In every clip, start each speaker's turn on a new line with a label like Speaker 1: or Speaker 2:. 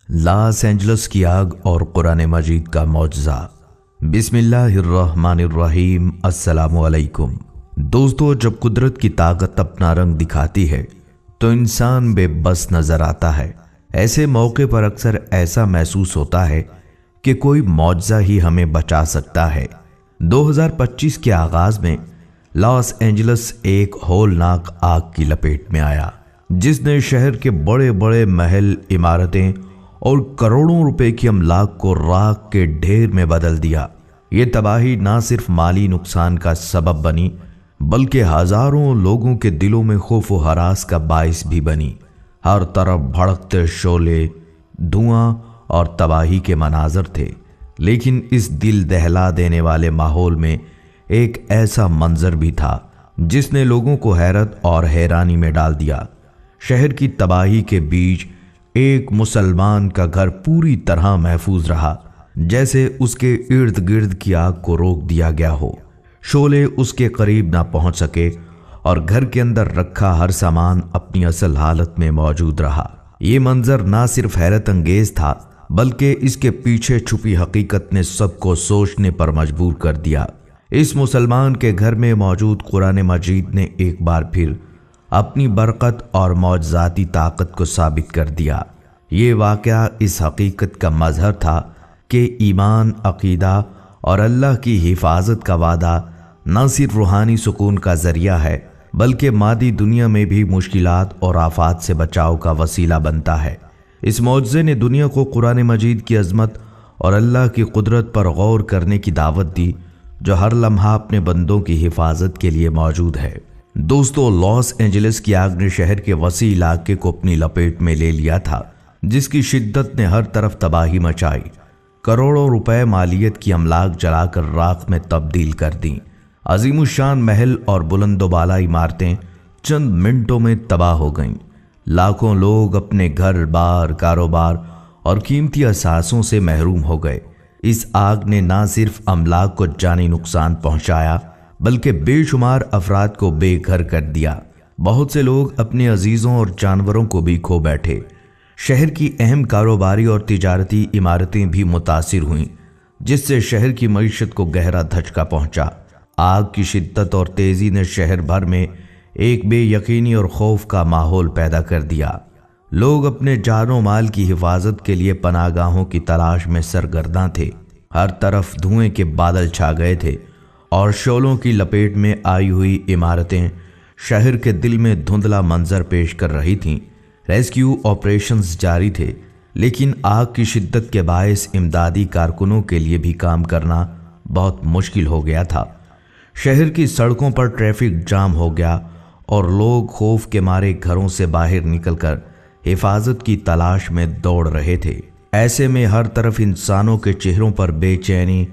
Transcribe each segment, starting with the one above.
Speaker 1: Los Angeles کی آگ اور قرآن مجید کا معجزہ۔ بسم اللہ الرحمن الرحیم۔ السلام علیکم دوستو، جب قدرت کی طاقت اپنا رنگ دکھاتی ہے تو انسان بے بس نظر آتا ہے۔ ایسے موقع پر اکثر ایسا محسوس ہوتا ہے کہ کوئی معجزہ ہی ہمیں بچا سکتا ہے۔ 2025 کے آغاز میں لاس اینجلس ایک ہولناک آگ کی لپیٹ میں آیا جس نے شہر کے بڑے بڑے محل، عمارتیں اور کروڑوں روپے کی املاک کو راکھ کے ڈھیر میں بدل دیا۔ یہ تباہی نہ صرف مالی نقصان کا سبب بنی بلکہ ہزاروں لوگوں کے دلوں میں خوف و ہراس کا باعث بھی بنی۔ ہر طرف بھڑکتے شعلے، دھواں اور تباہی کے مناظر تھے، لیکن اس دل دہلا دینے والے ماحول میں ایک ایسا منظر بھی تھا جس نے لوگوں کو حیرت اور حیرانی میں ڈال دیا۔ شہر کی تباہی کے بیچ ایک مسلمان کا گھر پوری طرح محفوظ رہا، جیسے اس کے ارد گرد کی آگ کو روک دیا گیا ہو۔ شعلے اس کے قریب نہ پہنچ سکے اور گھر کے اندر رکھا ہر سامان اپنی اصل حالت میں موجود رہا۔ یہ منظر نہ صرف حیرت انگیز تھا بلکہ اس کے پیچھے چھپی حقیقت نے سب کو سوچنے پر مجبور کر دیا۔ اس مسلمان کے گھر میں موجود قرآن مجید نے ایک بار پھر اپنی برکت اور معجزاتی طاقت کو ثابت کر دیا۔ یہ واقعہ اس حقیقت کا مظہر تھا کہ ایمان، عقیدہ اور اللہ کی حفاظت کا وعدہ نہ صرف روحانی سکون کا ذریعہ ہے بلکہ مادی دنیا میں بھی مشکلات اور آفات سے بچاؤ کا وسیلہ بنتا ہے۔ اس معجزے نے دنیا کو قرآن مجید کی عظمت اور اللہ کی قدرت پر غور کرنے کی دعوت دی، جو ہر لمحہ اپنے بندوں کی حفاظت کے لیے موجود ہے۔ دوستو، لاس اینجلس کی آگ نے شہر کے وسیع علاقے کو اپنی لپیٹ میں لے لیا تھا، جس کی شدت نے ہر طرف تباہی مچائی۔ کروڑوں روپے مالیت کی املاک جلا کر راکھ میں تبدیل کر دیں۔ عظیم الشان محل اور بلند و بالا عمارتیں چند منٹوں میں تباہ ہو گئیں۔ لاکھوں لوگ اپنے گھر بار، کاروبار اور قیمتی اثاثوں سے محروم ہو گئے۔ اس آگ نے نہ صرف املاک کو جانی نقصان پہنچایا بلکہ بے شمار افراد کو بے گھر کر دیا۔ بہت سے لوگ اپنے عزیزوں اور جانوروں کو بھی کھو بیٹھے۔ شہر کی اہم کاروباری اور تجارتی عمارتیں بھی متاثر ہوئیں، جس سے شہر کی معیشت کو گہرا دھچکا پہنچا۔ آگ کی شدت اور تیزی نے شہر بھر میں ایک بے یقینی اور خوف کا ماحول پیدا کر دیا۔ لوگ اپنے جان و مال کی حفاظت کے لیے پناہ گاہوں کی تلاش میں سرگرداں تھے۔ ہر طرف دھوئیں کے بادل چھا گئے تھے اور شعلوں کی لپیٹ میں آئی ہوئی عمارتیں شہر کے دل میں دھندلا منظر پیش کر رہی تھیں۔ ریسکیو آپریشنز جاری تھے، لیکن آگ کی شدت کے باعث امدادی کارکنوں کے لیے بھی کام کرنا بہت مشکل ہو گیا تھا۔ شہر کی سڑکوں پر ٹریفک جام ہو گیا اور لوگ خوف کے مارے گھروں سے باہر نکل کر حفاظت کی تلاش میں دوڑ رہے تھے۔ ایسے میں ہر طرف انسانوں کے چہروں پر بے چینی،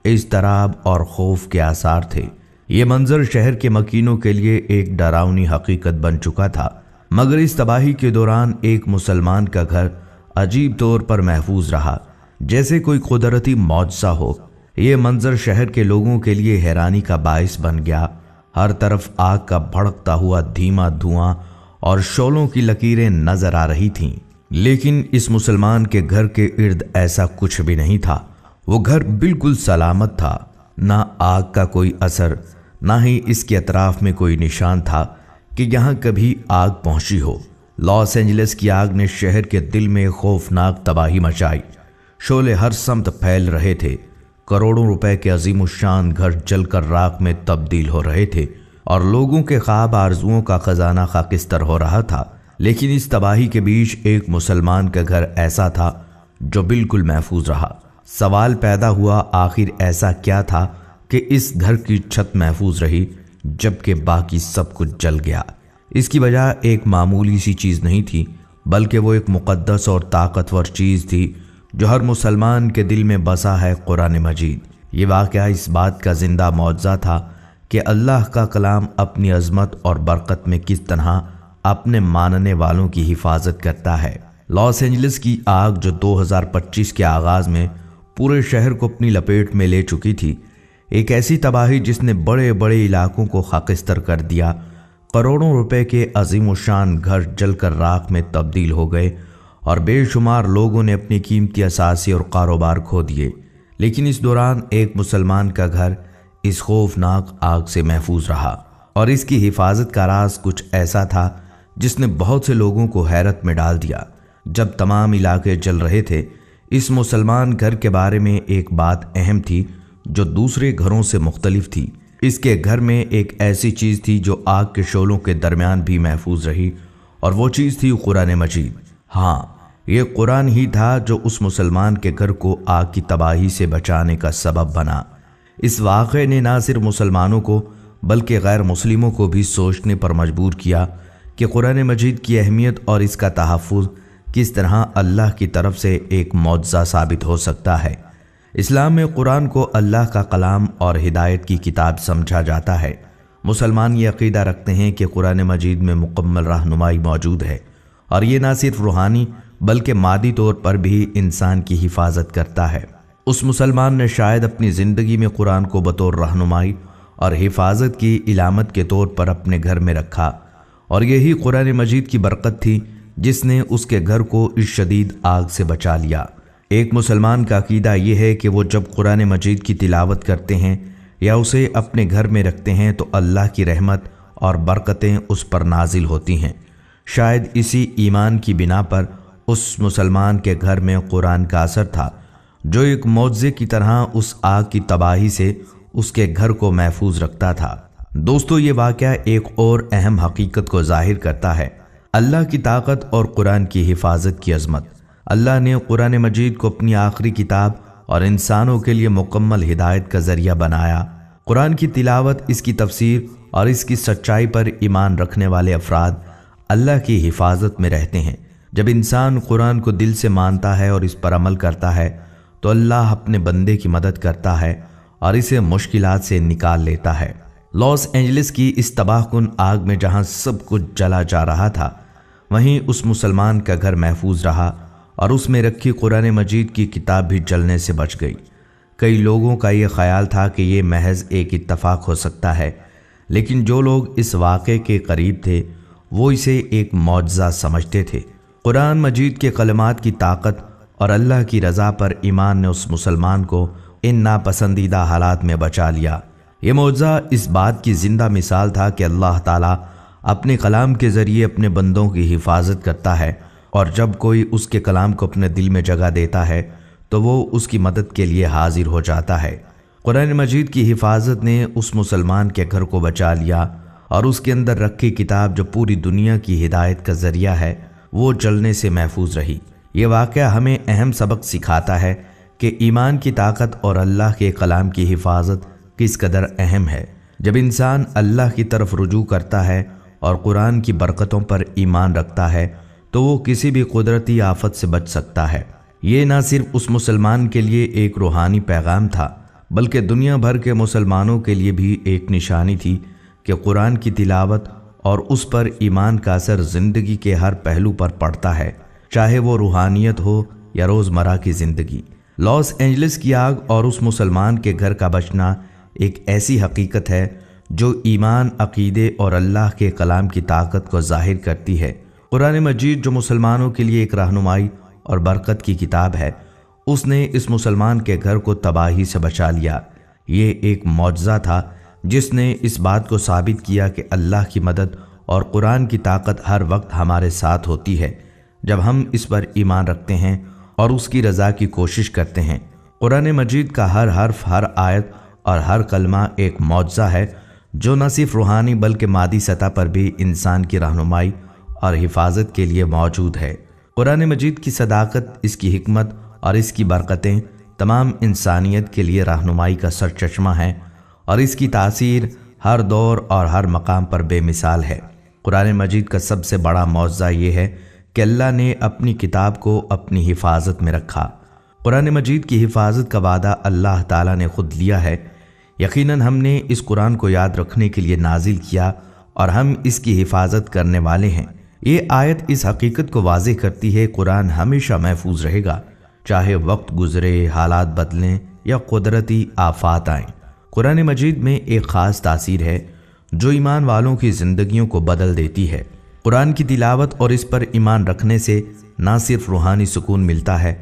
Speaker 1: اضطراب اور خوف کے آثار تھے۔ یہ منظر شہر کے مکینوں کے لیے ایک ڈراؤنی حقیقت بن چکا تھا، مگر اس تباہی کے دوران ایک مسلمان کا گھر عجیب طور پر محفوظ رہا، جیسے کوئی قدرتی معجزہ ہو۔ یہ منظر شہر کے لوگوں کے لیے حیرانی کا باعث بن گیا۔ ہر طرف آگ کا بھڑکتا ہوا دھیما دھواں اور شعلوں کی لکیریں نظر آ رہی تھیں، لیکن اس مسلمان کے گھر کے ارد ایسا کچھ بھی نہیں تھا۔ وہ گھر بالکل سلامت تھا، نہ آگ کا کوئی اثر، نہ ہی اس کے اطراف میں کوئی نشان تھا کہ یہاں کبھی آگ پہنچی ہو۔ لاس اینجلس کی آگ نے شہر کے دل میں خوفناک تباہی مچائی۔ شعلے ہر سمت پھیل رہے تھے، کروڑوں روپے کے عظیم الشان گھر جل کر راکھ میں تبدیل ہو رہے تھے اور لوگوں کے خواب آرزوؤں کا خزانہ خاکستر ہو رہا تھا۔ لیکن اس تباہی کے بیچ ایک مسلمان کا گھر ایسا تھا جو بالکل محفوظ رہا۔ سوال پیدا ہوا، آخر ایسا کیا تھا کہ اس گھر کی چھت محفوظ رہی جبکہ باقی سب کچھ جل گیا؟ اس کی وجہ ایک معمولی سی چیز نہیں تھی بلکہ وہ ایک مقدس اور طاقتور چیز تھی جو ہر مسلمان کے دل میں بسا ہے، قرآن مجید۔ یہ واقعہ اس بات کا زندہ معجزہ تھا کہ اللہ کا کلام اپنی عظمت اور برکت میں کس طرح اپنے ماننے والوں کی حفاظت کرتا ہے۔ لاس اینجلس کی آگ جو 2025 کے آغاز میں پورے شہر کو اپنی لپیٹ میں لے چکی تھی، ایک ایسی تباہی جس نے بڑے بڑے علاقوں کو خاکستر کر دیا۔ کروڑوں روپے کے عظیم الشان گھر جل کر راکھ میں تبدیل ہو گئے اور بے شمار لوگوں نے اپنی قیمتی اثاثے اور کاروبار کھو دیے، لیکن اس دوران ایک مسلمان کا گھر اس خوفناک آگ سے محفوظ رہا، اور اس کی حفاظت کا راز کچھ ایسا تھا جس نے بہت سے لوگوں کو حیرت میں ڈال دیا۔ جب تمام علاقے جل رہے تھے، اس مسلمان گھر کے بارے میں ایک بات اہم تھی جو دوسرے گھروں سے مختلف تھی۔ اس کے گھر میں ایک ایسی چیز تھی جو آگ کے شعلوں کے درمیان بھی محفوظ رہی، اور وہ چیز تھی قرآن مجید۔ ہاں، یہ قرآن ہی تھا جو اس مسلمان کے گھر کو آگ کی تباہی سے بچانے کا سبب بنا۔ اس واقعے نے نہ صرف مسلمانوں کو بلکہ غیر مسلموں کو بھی سوچنے پر مجبور کیا کہ قرآن مجید کی اہمیت اور اس کا تحفظ کس طرح اللہ کی طرف سے ایک معجزہ ثابت ہو سکتا ہے۔ اسلام میں قرآن کو اللہ کا کلام اور ہدایت کی کتاب سمجھا جاتا ہے۔ مسلمان یہ عقیدہ رکھتے ہیں کہ قرآن مجید میں مکمل رہنمائی موجود ہے، اور یہ نہ صرف روحانی بلکہ مادی طور پر بھی انسان کی حفاظت کرتا ہے۔ اس مسلمان نے شاید اپنی زندگی میں قرآن کو بطور رہنمائی اور حفاظت کی علامت کے طور پر اپنے گھر میں رکھا، اور یہی قرآن مجید کی برکت تھی جس نے اس کے گھر کو اس شدید آگ سے بچا لیا۔ ایک مسلمان کا عقیدہ یہ ہے کہ وہ جب قرآن مجید کی تلاوت کرتے ہیں یا اسے اپنے گھر میں رکھتے ہیں تو اللہ کی رحمت اور برکتیں اس پر نازل ہوتی ہیں۔ شاید اسی ایمان کی بنا پر اس مسلمان کے گھر میں قرآن کا اثر تھا جو ایک معجزے کی طرح اس آگ کی تباہی سے اس کے گھر کو محفوظ رکھتا تھا۔ دوستو، یہ واقعہ ایک اور اہم حقیقت کو ظاہر کرتا ہے، اللہ کی طاقت اور قرآن کی حفاظت کی عظمت۔ اللہ نے قرآن مجید کو اپنی آخری کتاب اور انسانوں کے لیے مکمل ہدایت کا ذریعہ بنایا۔ قرآن کی تلاوت، اس کی تفسیر اور اس کی سچائی پر ایمان رکھنے والے افراد اللہ کی حفاظت میں رہتے ہیں۔ جب انسان قرآن کو دل سے مانتا ہے اور اس پر عمل کرتا ہے تو اللہ اپنے بندے کی مدد کرتا ہے اور اسے مشکلات سے نکال لیتا ہے۔ لاس اینجلس کی اس تباہ کن آگ میں جہاں سب کچھ جلا جا رہا تھا، وہیں اس مسلمان کا گھر محفوظ رہا اور اس میں رکھی قرآن مجید کی کتاب بھی جلنے سے بچ گئی۔ کئی لوگوں کا یہ خیال تھا کہ یہ محض ایک اتفاق ہو سکتا ہے، لیکن جو لوگ اس واقعے کے قریب تھے وہ اسے ایک معجزہ سمجھتے تھے۔ قرآن مجید کے کلمات کی طاقت اور اللہ کی رضا پر ایمان نے اس مسلمان کو ان ناپسندیدہ حالات میں بچا لیا۔ یہ معجزہ اس بات کی زندہ مثال تھا کہ اللہ تعالیٰ اپنے کلام کے ذریعے اپنے بندوں کی حفاظت کرتا ہے، اور جب کوئی اس کے کلام کو اپنے دل میں جگہ دیتا ہے تو وہ اس کی مدد کے لیے حاضر ہو جاتا ہے۔ قرآن مجید کی حفاظت نے اس مسلمان کے گھر کو بچا لیا، اور اس کے اندر رکھی کتاب جو پوری دنیا کی ہدایت کا ذریعہ ہے وہ جلنے سے محفوظ رہی۔ یہ واقعہ ہمیں اہم سبق سکھاتا ہے کہ ایمان کی طاقت اور اللہ کے کلام کی حفاظت کس قدر اہم ہے۔ جب انسان اللہ کی طرف رجوع کرتا ہے اور قرآن کی برکتوں پر ایمان رکھتا ہے تو وہ کسی بھی قدرتی آفت سے بچ سکتا ہے۔ یہ نہ صرف اس مسلمان کے لیے ایک روحانی پیغام تھا بلکہ دنیا بھر کے مسلمانوں کے لیے بھی ایک نشانی تھی کہ قرآن کی تلاوت اور اس پر ایمان کا اثر زندگی کے ہر پہلو پر پڑتا ہے، چاہے وہ روحانیت ہو یا روزمرہ کی زندگی۔ لاس اینجلس کی آگ اور اس مسلمان کے گھر کا بچنا ایک ایسی حقیقت ہے جو ایمان، عقیدے اور اللہ کے کلام کی طاقت کو ظاہر کرتی ہے۔ قرآن مجید جو مسلمانوں کے لیے ایک رہنمائی اور برکت کی کتاب ہے، اس نے اس مسلمان کے گھر کو تباہی سے بچا لیا۔ یہ ایک معجزہ تھا جس نے اس بات کو ثابت کیا کہ اللہ کی مدد اور قرآن کی طاقت ہر وقت ہمارے ساتھ ہوتی ہے جب ہم اس پر ایمان رکھتے ہیں اور اس کی رضا کی کوشش کرتے ہیں۔ قرآن مجید کا ہر حرف، ہر آیت اور ہر کلمہ ایک معجزہ ہے جو نہ صرف روحانی بلکہ مادی سطح پر بھی انسان کی رہنمائی اور حفاظت کے لیے موجود ہے۔ قرآن مجید کی صداقت، اس کی حکمت اور اس کی برکتیں تمام انسانیت کے لیے رہنمائی کا سرچشمہ ہیں، اور اس کی تاثیر ہر دور اور ہر مقام پر بے مثال ہے۔ قرآن مجید کا سب سے بڑا معجزہ یہ ہے کہ اللہ نے اپنی کتاب کو اپنی حفاظت میں رکھا۔ قرآن مجید کی حفاظت کا وعدہ اللہ تعالیٰ نے خود لیا ہے۔ یقیناً ہم نے اس قرآن کو یاد رکھنے کے لیے نازل کیا اور ہم اس کی حفاظت کرنے والے ہیں۔ یہ آیت اس حقیقت کو واضح کرتی ہے، قرآن ہمیشہ محفوظ رہے گا، چاہے وقت گزرے، حالات بدلیں یا قدرتی آفات آئیں۔ قرآن مجید میں ایک خاص تاثیر ہے جو ایمان والوں کی زندگیوں کو بدل دیتی ہے۔ قرآن کی تلاوت اور اس پر ایمان رکھنے سے نہ صرف روحانی سکون ملتا ہے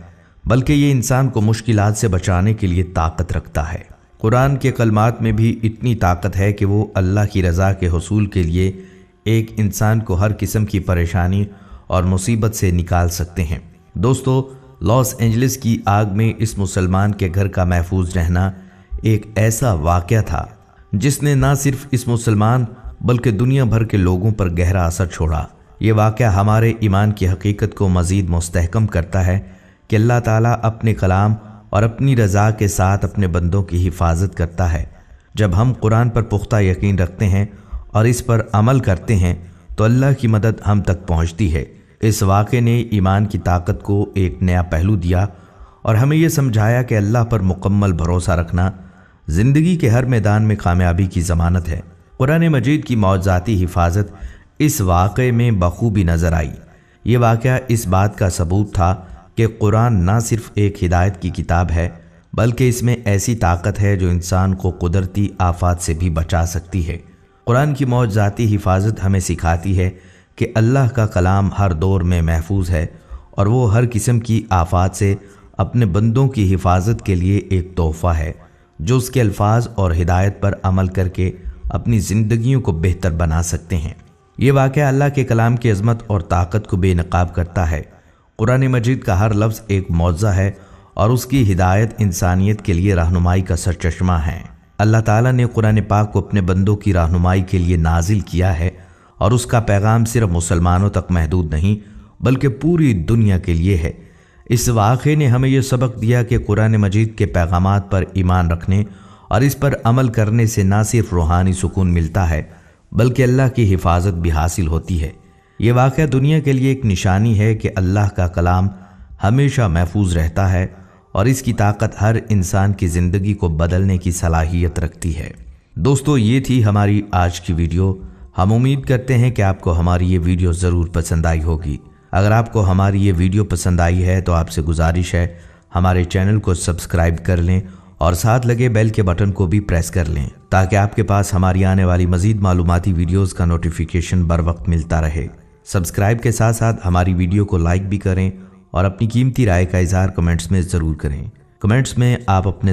Speaker 1: بلکہ یہ انسان کو مشکلات سے بچانے کے لیے طاقت رکھتا ہے۔ قرآن کے کلمات میں بھی اتنی طاقت ہے کہ وہ اللہ کی رضا کے حصول کے لیے ایک انسان کو ہر قسم کی پریشانی اور مصیبت سے نکال سکتے ہیں۔ دوستو، لاس اینجلس کی آگ میں اس مسلمان کے گھر کا محفوظ رہنا ایک ایسا واقعہ تھا جس نے نہ صرف اس مسلمان بلکہ دنیا بھر کے لوگوں پر گہرا اثر چھوڑا۔ یہ واقعہ ہمارے ایمان کی حقیقت کو مزید مستحکم کرتا ہے کہ اللہ تعالیٰ اپنے کلام اور اپنی رضا کے ساتھ اپنے بندوں کی حفاظت کرتا ہے۔ جب ہم قرآن پر پختہ یقین رکھتے ہیں اور اس پر عمل کرتے ہیں تو اللہ کی مدد ہم تک پہنچتی ہے۔ اس واقعے نے ایمان کی طاقت کو ایک نیا پہلو دیا اور ہمیں یہ سمجھایا کہ اللہ پر مکمل بھروسہ رکھنا زندگی کے ہر میدان میں کامیابی کی ضمانت ہے۔ قرآن مجید کی معجزاتی حفاظت اس واقعے میں بخوبی نظر آئی۔ یہ واقعہ اس بات کا ثبوت تھا کہ قرآن نہ صرف ایک ہدایت کی کتاب ہے بلکہ اس میں ایسی طاقت ہے جو انسان کو قدرتی آفات سے بھی بچا سکتی ہے۔ قرآن کی معجزاتی حفاظت ہمیں سکھاتی ہے کہ اللہ کا کلام ہر دور میں محفوظ ہے اور وہ ہر قسم کی آفات سے اپنے بندوں کی حفاظت کے لیے ایک تحفہ ہے جو اس کے الفاظ اور ہدایت پر عمل کر کے اپنی زندگیوں کو بہتر بنا سکتے ہیں۔ یہ واقعہ اللہ کے کلام کی عظمت اور طاقت کو بے نقاب کرتا ہے۔ قرآن مجید کا ہر لفظ ایک معجزہ ہے اور اس کی ہدایت انسانیت کے لیے رہنمائی کا سرچشمہ ہے۔ اللہ تعالیٰ نے قرآن پاک کو اپنے بندوں کی رہنمائی کے لیے نازل کیا ہے اور اس کا پیغام صرف مسلمانوں تک محدود نہیں بلکہ پوری دنیا کے لیے ہے۔ اس واقعے نے ہمیں یہ سبق دیا کہ قرآن مجید کے پیغامات پر ایمان رکھنے اور اس پر عمل کرنے سے نہ صرف روحانی سکون ملتا ہے بلکہ اللہ کی حفاظت بھی حاصل ہوتی ہے۔ یہ واقعہ دنیا کے لیے ایک نشانی ہے کہ اللہ کا کلام ہمیشہ محفوظ رہتا ہے اور اس کی طاقت ہر انسان کی زندگی کو بدلنے کی صلاحیت رکھتی ہے۔ دوستو، یہ تھی ہماری آج کی ویڈیو۔ ہم امید کرتے ہیں کہ آپ کو ہماری یہ ویڈیو ضرور پسند آئی ہوگی۔ اگر آپ کو ہماری یہ ویڈیو پسند آئی ہے تو آپ سے گزارش ہے ہمارے چینل کو سبسکرائب کر لیں اور ساتھ لگے بیل کے بٹن کو بھی پریس کر لیں تاکہ آپ کے پاس ہماری آنے والی مزید معلوماتی ویڈیوز کا نوٹیفیکیشن بر وقت ملتا رہے۔ سبسکرائب کے ساتھ ساتھ ہماری ویڈیو کو لائک بھی کریں اور اپنی قیمتی رائے کا اظہار کمنٹس میں ضرور کریں۔ کمنٹس میں آپ اپنے